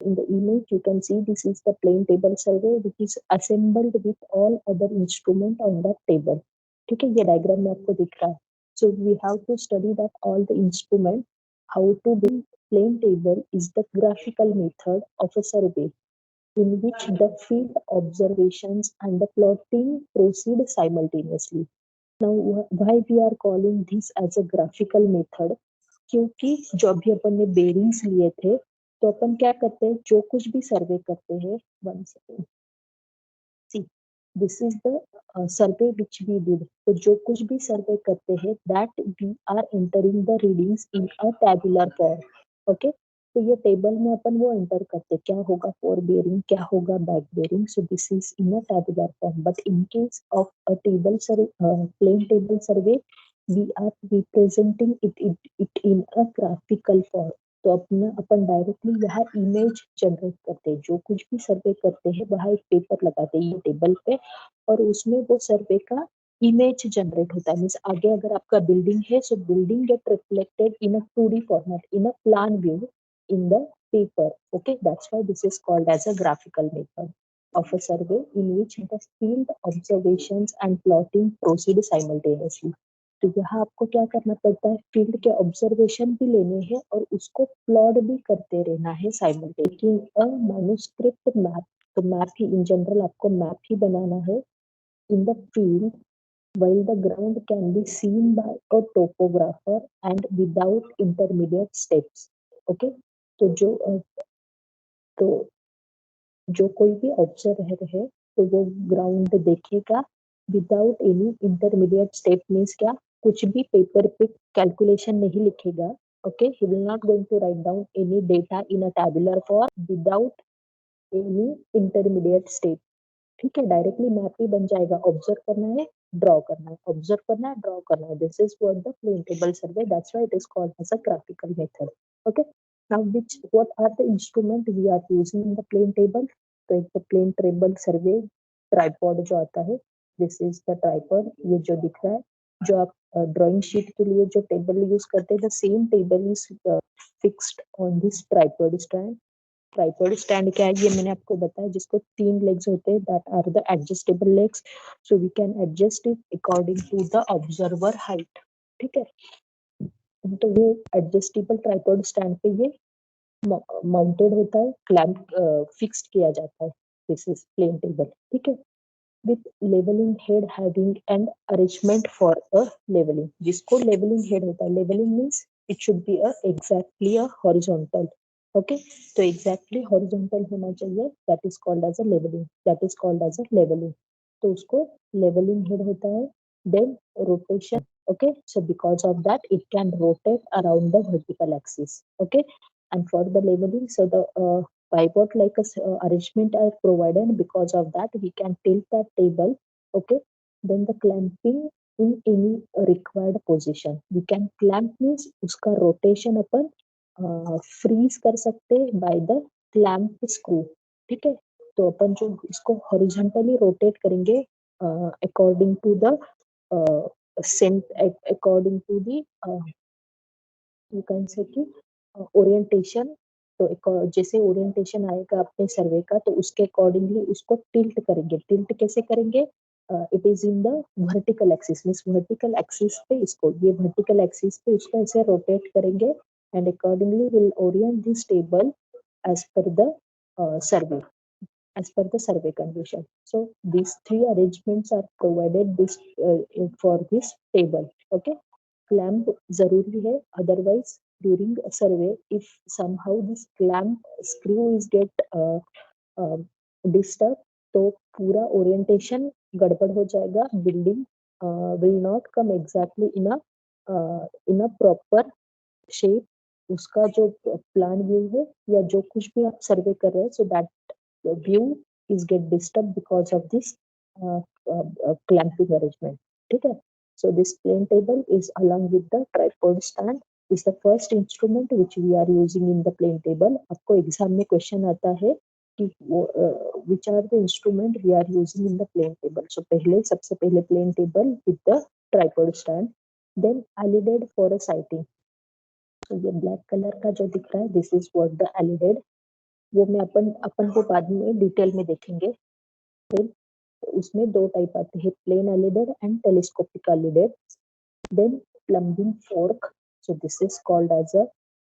In the image, you can see this is the plane table survey which is assembled with all other instrument on that table. ठीक है, ये diagram में आपको दिख रहा है. So we have to study that all the instrument. How to do plane table is the graphical method of a survey in which the field observations and the plotting proceed simultaneously. Now, why we are calling this as a graphical method? क्योंकि जो अभी अपन ने bearings लिए थे, तो अपन क्या करते हैं, जो कुछ भी सर्वे करते हैं, 1 second, see this is the survey which we did. तो जो कुछ भी सर्वे करते हैं, that we are entering the readings in a tabular form. Okay, तो ये टेबल में अपन वो एंटर करते, क्या होगा फॉर बेरिंग, क्या होगा back bearing. So this is in a tabular form. But in case of a table survey, plane table survey, we are representing it in a graphical form. तो अपन directly यहाँ image generate करते हैं. जो कुछ भी सर्वे करते हैं वहाँ एक पेपर लगाते हैं ये टेबल पे, और उसमें वो सर्वे का इमेज जनरेट होता है. मीन्स आगे अगर आपका बिल्डिंग है, सो building gate reflected in a 2D format, in a plan view in the paper. Okay, that's why this is called as a graphical method of a survey in which the field observations and plotting proceed simultaneously. तो यहाँ आपको क्या करना पड़ता है, field के observation भी लेने हैं और उसको प्लॉट भी करते रहना है साइमल्टेनियसली. अ मैन्युस्क्रिप्ट मैप, तो मैप ही इन जनरल आपको मैप ही बनाना है in the field while the ground can be seen by a topographer and without intermediate steps. Okay, तो जो कोई भी ऑब्जर्वर है, तो वो ग्राउंड देखेगा without any intermediate step. Means क्या, कुछ भी पेपर पे कैलकुलेशन नहीं लिखेगा. Okay, he will not going to write down any data in a tabular form without any intermediate step. ठीक है, डायरेक्टली मैप ही बन जाएगा. ऑब्जर्व करना है, ड्रॉ करना है, ऑब्जर्व करना है, ड्रॉ करना है. This is what the plane table survey, that's why it is called as a graphical method. Okay, now what are the instrument we are using in the plane table? तो एक तो plane table सर्वे tripod जो आता है, this is the tripod. ये जो दिख रहा है, जो आप ड्राइंग शीट के लिए जो टेबल यूज करते हैं, the same table is fixed on this tripod stand. Tripod stand क्या है, ये मैंने आपको बताया, जिसको 3 लेग्स होते हैं, that are the adjustable legs. So we can adjust it according to the observer height. ठीक है, तो ये एडजस्टेबल ट्राइपॉड स्टैंड पे ये माउंटेड होता है, क्लैंप फिक्स्ड किया जाता है. This is plane table. ठीक है, with leveling head having and arrangement for a leveling. जिसको लेवलिंग हेड होता है, leveling means it should be exactly a horizontal. Okay, तो एग्जैक्टली हॉरिजॉन्टल होना चाहिए, that is called as a leveling, that is called as a leveling. तो उसको leveling head होता है. Then rotation. Okay, so because of that it can rotate around the vertical axis. Okay, and for the leveling, so the pivot like arrangement are provided. Because of that we can tilt that table. Okay, then the clamping in any required position. We can clamp means uska rotation upon freeze कर सकते by the clamp screw. ठीक है, तो अपन जो इसको horizontally rotate करेंगे according to the according to the you can say कि orientation. तो जैसे ओरिएंटेशन आएगा अपने सर्वे का, तो उसके अकॉर्डिंगली उसको टिल्ट करेंगे. टिल्ट कैसे करेंगे, it is in the vertical axis. Means vertical axis पे इसको, ये वर्टिकल एक्सिस पे उसको ऐसे रोटेट करेंगे and accordingly will orient this table as per the survey, as per the survey condition. So these 3 arrangements are provided this for this table. Okay, clamp zaruri hai, otherwise during a survey if somehow this clamp screw is get disturbed, तो पूरा orientation गड़बड़ हो जाएगा. building will not come exactly in a proper shape. उसका जो plan view है या जो कुछ भी आप सर्वे कर रहे हैं, so that the view is get disturbed because of this clamping arrangement. ठीक है, so this plane table is along with the tripod stand is the first instrument which we are using in the plane table. आपको exam में question आता है कि which are the instrument we are using in the plane table. So सबसे पहले plane table with the tripod stand, then alided for a sighting. तो ये black colour का जो दिख रहा है, this is what the elided. वो मैं अपन को बाद में डिटेल में देखेंगे। फिर उसमें दो टाइप आते हैं, plane alidade and telescopic alidade. Then plumbing fork, so this is called as a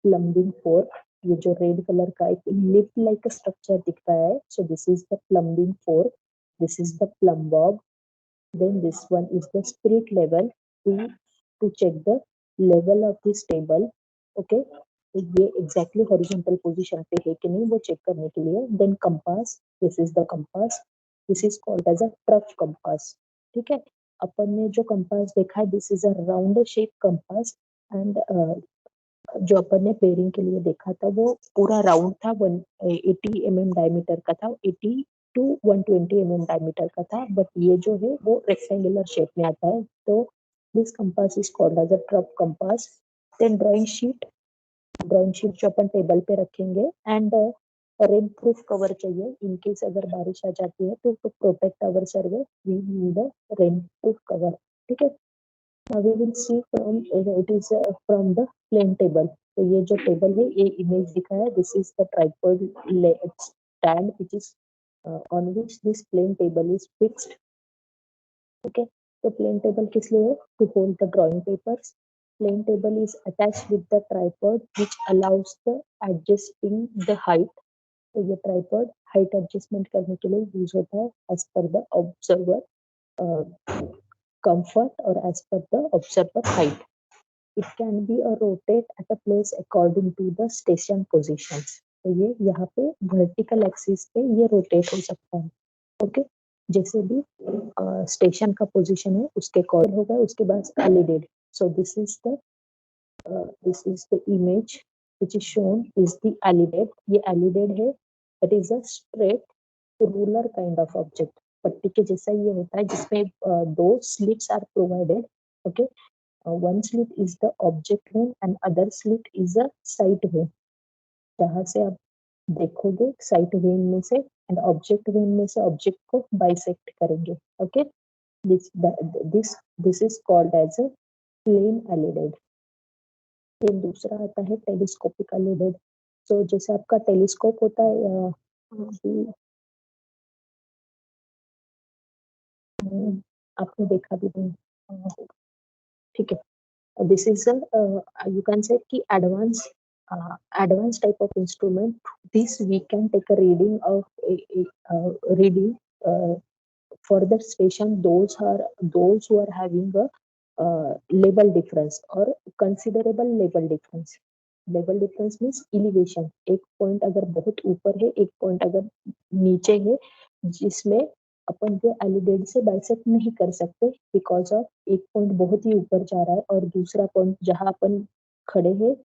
plumbing fork. ये जो रेड कलर का एक लिप लाइक स्ट्रक्चर दिख रहा है, सो this is the plumbing fork. This is the plum Bob. Then this one is the spirit level to check the level of this table. Okay, तो ये exactly horizontal position पे है कि नहीं वो चेक करने के लिए. Then compass, this is the compass. This is called as a trough compass. ठीक है, अपन ने जो compass देखा है, this is a round shape compass and जो अपन ने पेयरिंग के लिए देखा था वो पूरा राउंड था, 180 mm डायमीटर का था, 80 to 120 mm डायमीटर का था, बट ये जो है वो रेक्टेंगुलर शेप में आता है। तो this compass is called as a trough compass. Then drawing sheet जो अपन टेबल पे रखेंगे एंड रेन प्रूफ कवर चाहिए इन केस अगर बारिश आ जाती है तो protect our survey we need a rain proof cover. ठीक है, we will see from it is from the plane table। तो ये जो टेबल है ये इमेज दिखा है, this is the tripod stand which is on which this plane table is fixed। okay, तो plane table किस लिए है? To hold the drawing papers। plane table is attached with the tripod which allows the adjusting the height। तो ये tripod height adjustment करने के लिए use होता है as per the observer comfort or as per the observer height। It can be a rotate at a place according to the station positions। तो ये यहाँ पे वर्टिकल एक्सिस पे ये रोटेट हो सकता है। ओके, जैसे भी स्टेशन का पोजीशन है उसके अकॉर्डिंग होगा। उसके बाद elided, so this is the image which is shown is the alidade। ये alidade है, that is a straight ruler kind of object। पट्टी के जैसा ये होता है जिसमें दो slits are provided। okay, one slit is the object vein and other slit is a sight vein। जहाँ से आप देखोगे साइट वेन में से एंड ऑब्जेक्ट वेन में से ऑब्जेक्ट को बाइसेक्ट करेंगे। Okay, this this this is called as a plane alidade. एक दूसरा आता है टेलीस्कोपिक एलिडेड। सो जैसे आपका टेलीस्कोप होता है आपने देखा भी नहीं। ठीक है, this is a you can say कि advanced type of instrument। this we can take a reading of a reading uh, for the station those who are having a level difference or considerable level difference means elevation। एक point अगर बहुत ऊपर है, एक point अगर नीचे है, जिसमें अपन जो एलिडेड से बाइसेक्ट नहीं कर सकते बिकॉज ऑफ एक पॉइंट बहुत ही ऊपर जा रहा है और दूसरा पॉइंट जहां अपन खड़े हैं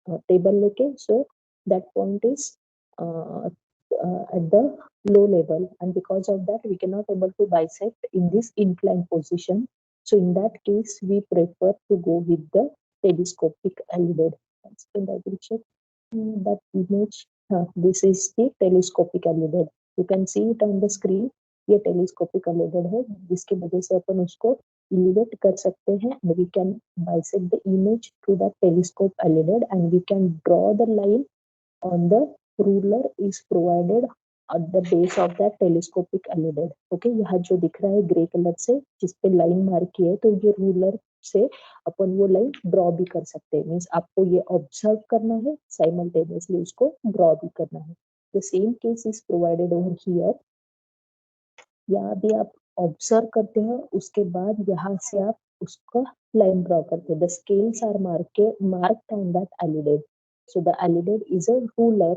टेबल लेके, सो that point is at the low level and because of that we cannot able to bisect in this inclined position। so in that case we prefer to go with the telescopic alidade। and I will check that image। this is the telescopic alidade। you can see it on the screen। ये telescopic elided है जिसकी वजह से अपन उसको elevate कर सकते हैं and we can bisect the image through that telescope alidade and we can draw the line on the ruler is provided at the base of that telescopic alidade। Okay, यहाँ जो दिख रहा है ग्रे कलर से जिस पे line mark की है, तो ये रूलर से अपन वो लाइन ड्रॉ भी कर सकते हैं। मीन्स आपको ये ऑब्जर्व करना है, साइमल्टेनियसली उसको ड्रॉ भी करना है। The same case is provided over here. यहाँ भी आप ऑब्जर्व करते हैं, उसके बाद यहाँ से आप उसका लाइन ड्रॉ करते हैं। The scales are marked on that alidade। so the alidade is a ruler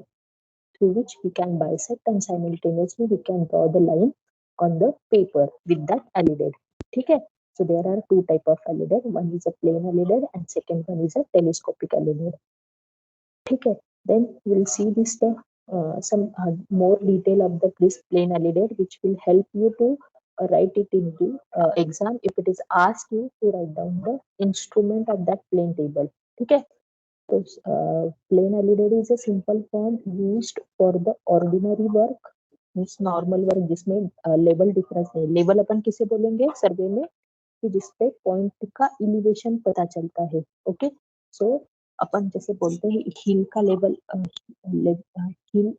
through which we can bisect and simultaneously we can draw the line on the paper with that alidade। ठीक है, so there are two type of alidade, one is a plain alidade and second one is a telescopic alidade। ठीक है, then we'll see this the some more detail of the this plain alidade which will help you to write it in the exam if it is asked you to write down the instrument of that plane table। ठीक है, तो plain alidade is a simple form used for the ordinary work means normal work जिसमें level difference नहीं। Level अपन किसे बोलेंगे सर्वे में कि जिसपे पॉइंट का इलिवेशन पता चलता है। ओके, सो अपन जैसे बोलते हैं हिल का level, hill,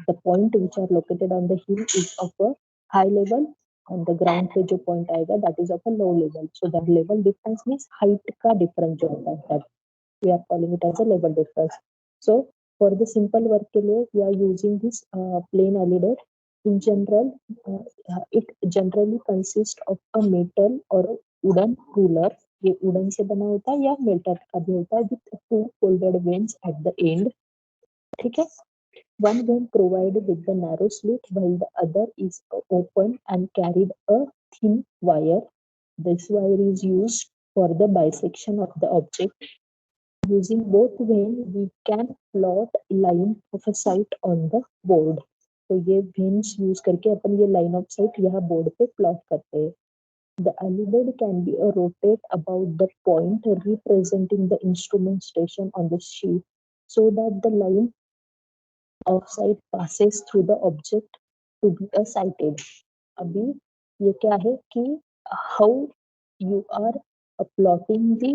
the point which are located on the hill is of a high level, on the ground पे जो पॉइंट आएगा that is of a low level. So that level difference means height का difference जो होता है, that we are calling it as a level difference. So for the simple work के लिए we are using this plane alidade. In general, it generally consists of a metal or a wooden ruler. ये wooden से बना होता है या metal का भी होता है, with to folded veins at the end. ठीक है. One vein provided with the narrow slit while the other is open and carried a thin wire. This wire is used for the bisection of the object. Using both veins, we can plot line of a sight on the board. तो ये veins use करके अपन ये line of sight यहाँ board पे plot करते हैं. The alidade can be rotate about the point representing the instrument station on the sheet so that the line of sight passes through the object to be a sighted. अभी ये क्या है कि how you are plotting the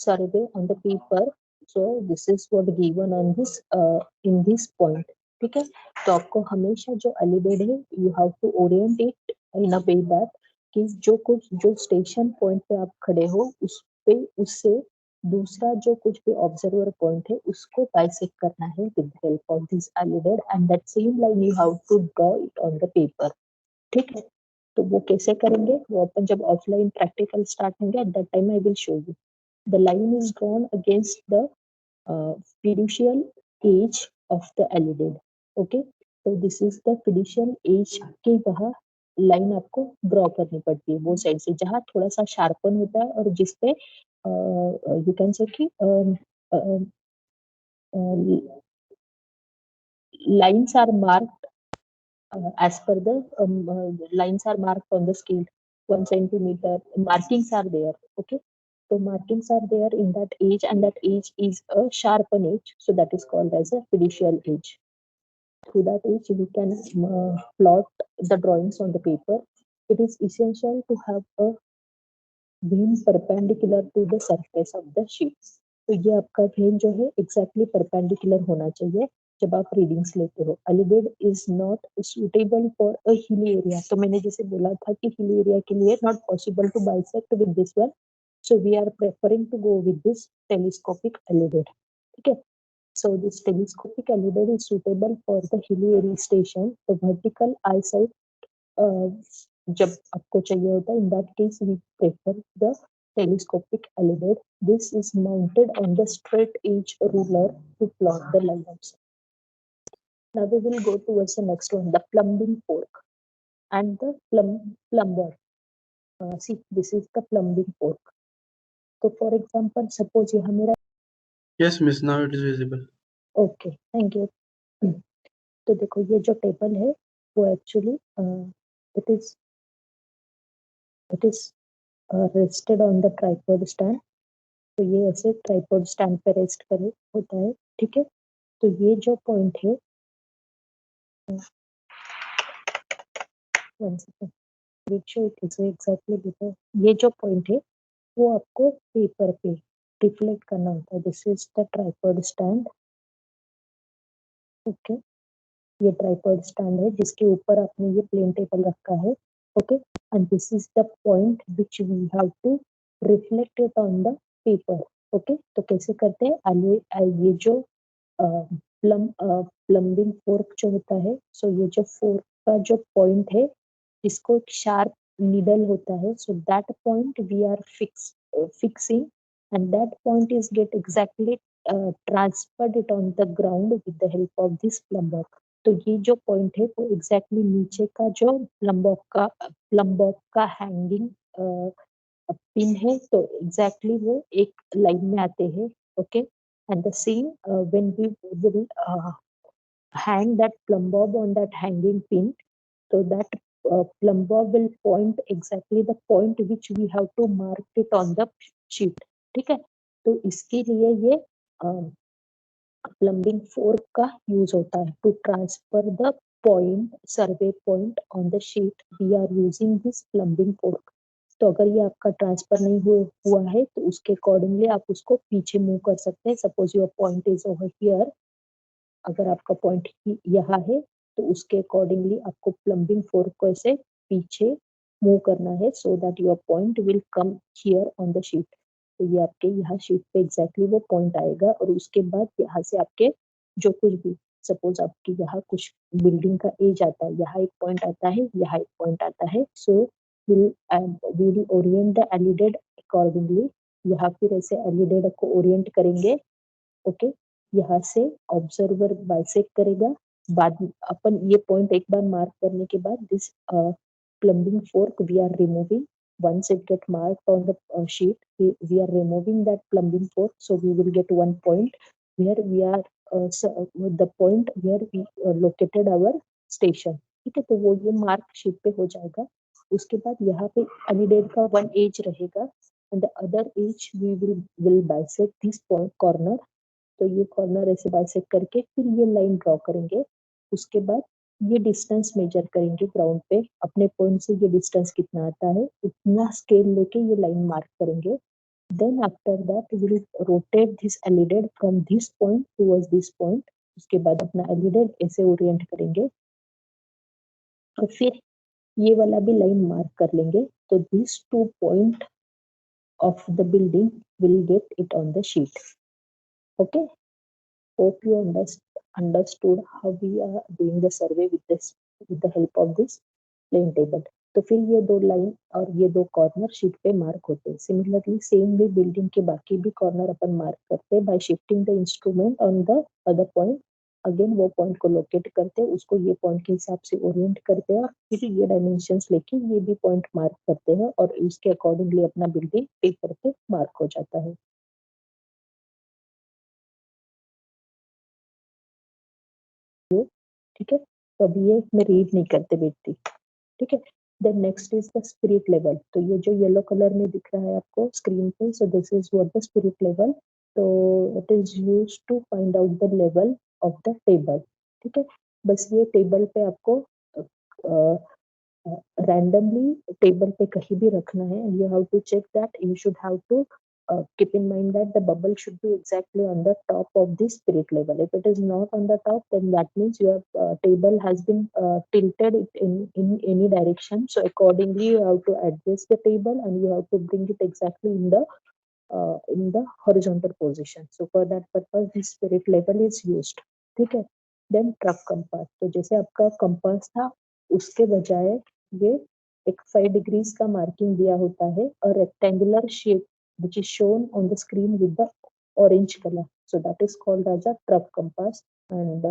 survey on the paper. So this is what given on this in this point. ठीक है. तो आपको हमेशा जो एलिडेड है you have to orient it in a way that कि जो कुछ जो स्टेशन पॉइंट पे आप खड़े हो उस पे उससे दूसरा जो कुछ भी ऑब्जर्वर पॉइंट है उसको बाइसेक्ट करना है with the help of this alidade, and that same line you have to draw it on the paper. ठीक है. तो वो कैसे करेंगे वो अपन जब ऑफलाइन प्रैक्टिकल स्टार्ट होंगे at that time I will show you. The line is drawn against the fiducial edge of the alidade. Okay. तो this is the fiducial edge के वहाँ लाइन आपको ड्रॉ करनी पड़ती है वो साइड से जहाँ थोड़ा सा शार्पन होता है और जिसपे यू कैन से कि lines are marked as per the lines are marked on the scale 1 centimeter. Markings are there. Okay. So markings are there in that edge, and that edge is a sharpen edge. So that is called as a fiducial edge. Through that edge, we can plot the drawings on the paper. It is essential to have a vein perpendicular to the surface of the sheet. तो ये आपका vein जो है exactly perpendicular होना चाहिए जब आप readings लेते हो. Elided is not suitable for a hilly area. तो मैंने जैसे बोला था कि हिली एरिया के लिए not possible to bisect with this one, so we are preferring to go with this telescopic alidade. ठीक है. So this telescopic elided is suitable for the hilly area station. The vertical eyesight जब आपको चाहिए होता है in that case we prefer the telescopic elided. This is mounted on the straight edge ruler to plot the line of sight. Now we will go towards the next one, the plumbing fork and the plumber. See, this is the plumbing fork. So for example, suppose यहाँ मेरा Yes, miss. Now it is visible. okay, thank you. तो देखो ये जो table है वो actually it is rested on the tripod stand. तो ये ऐसे ट्राइपॉड स्टैंड पे रेस्ट करे होता है. ठीक है. तो ये जो पॉइंट है one second make sure it is exactly before. ये जो पॉइंट है वो आपको पेपर पे रिफ्लेक्ट करना होता है. This is the tripod stand. Okay. ये ट्राइपॉड स्टैंड है जिसके ऊपर आपने ये प्लेन टेबल रखा है. Okay. And this is the point which we have to reflect it on the paper. Okay. तो कैसे करते हैं ये जो प्लम्बिंग फोर्क जो होता है, सो ये जो फोर्क का जो पॉइंट है इसको एक शार्प नीडल होता है. So that point we are fixing, and that point is get exactly transferred it on the ground with the help of this plumber. तो ये जो पॉइंट है वो एग्जैक्टली नीचे का जो प्लम्बर का हैंगिंग पिन है तो एग्जैक्टली वो एक लाइन में आते हैं. Okay. And the same when we will hang that plumb bob on that hanging pin, so that plumb bob will point exactly the point which we have to mark it on the sheet. ठीक है. तो इसके लिए ये plumbing fork का use होता है to transfer the point survey point on the sheet. We are using this plumbing fork. तो अगर ये आपका ट्रांसफर नहीं हुआ है तो उसके अकॉर्डिंगली आप उसको पीछे मूव कर सकते हैं। Suppose your point is over here, अगर आपका पॉइंट यहाँ है तो उसके अकॉर्डिंगली आपको प्लम्बिंग फोर्क को ऐसे पीछे मूव करना है so that your point will come here on the sheet. तो ये आपके यहाँ शीट पे एग्जैक्टली वो पॉइंट आएगा और उसके बाद यहाँ से आपके जो कुछ भी, सपोज आपकी यहाँ कुछ बिल्डिंग का एज आता है, यहाँ एक पॉइंट आता है, यहाँ एक पॉइंट आता है, so will Orient the elided accordingly. यहाँ फिर ऐसे एलिडेड को ओरिएंट करेंगे। ओके, यहाँ से ऑब्जर्वर बाइसेक्ट करेगा। बाद अपन ये पॉइंट एक बार मार्क करने के बाद this plumbing fork we are removing once it get marked on the sheet, we are removing that plumbing fork, so we will get one point where we are the point where we located our station। ठीक है, तो वो ये mark sheet पे हो जाएगा। उसके बाद यहाँ पे एलिडेड का वन एज रहेगा and the other edge we will bisect this point corner. तो ये कॉर्नर ऐसे बाइसेक्ट करके फिर ये लाइन ड्रॉ करेंगे। उसके बाद ये डिस्टेंस मेजर करेंगे ग्राउंड पे, अपने पॉइंट से ये डिस्टेंस कितना आता है उतना स्केल लेके ये लाइन मार्क करेंगे। Then after that we will rotate this alidade from this point towards this point. उसके बाद अपना एलिडेड ऐसे ओरिएंट करेंगे और फिर ये वाला भी लाइन मार्क कर लेंगे। तो this two point of the building will get it on the sheet. Okay, hope you understood how we are doing the survey with the help of this plane table। तो फिर ये दो line और ये दो कॉर्नर शीट पे mark होते हैं। सिमिलरली सेम वे बिल्डिंग के बाकी भी कॉर्नर अपन मार्क करते हैं bye shifting the instrument on the other point. Again वो पॉइंट को लोकेट करते हैं, उसको ये पॉइंट के हिसाब से ओरिएंट करते हैं और फिर ये डायमेंशंस लेके ये भी पॉइंट मार्क करते हैं और इसके अकॉर्डिंगली अपना बिल्डिंग पेपर पे मार्क हो जाता है। ठीक है, तो अभी ये मैं रीड नहीं करते बैठती। ठीक है, then next is the spirit level. तो ये जो येलो कलर में दिख रहा है आपको स्क्रीन पे, so this is what the spirit level. तो it is used to find out the level of the table. ठीक है, बस ये टेबल पे आपको randomly table पे कहीं भी रखना है and you have to check that you should have to keep in mind that the bubble should be exactly on the top of the spirit level. If it is not on the top, then that means your table has been tilted in any direction, so accordingly you have to adjust the table and you have to bring it exactly in the horizontal position. So for that purpose this spirit level is used। ठीक है, then truck compass. तो जैसे आपका compass था उसके बजाय ये एक 5 डिग्रीज का मार्किंग दिया होता है और rectangular shape which is shown on the screen with the orange color, so that is called as a truck compass। and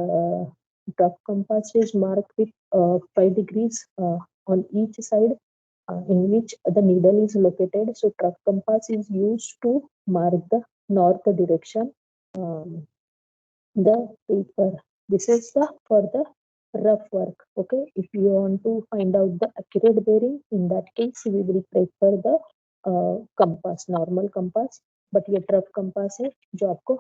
truck compass is marked with 5 degrees on each side in which the needle is located। So truck compass is used to mark the north direction the paper। This is the for the rough work। Okay, if you want to find out the accurate bearing, in that case we will prefer the compass, normal compass। but ये trough compass है जो आपको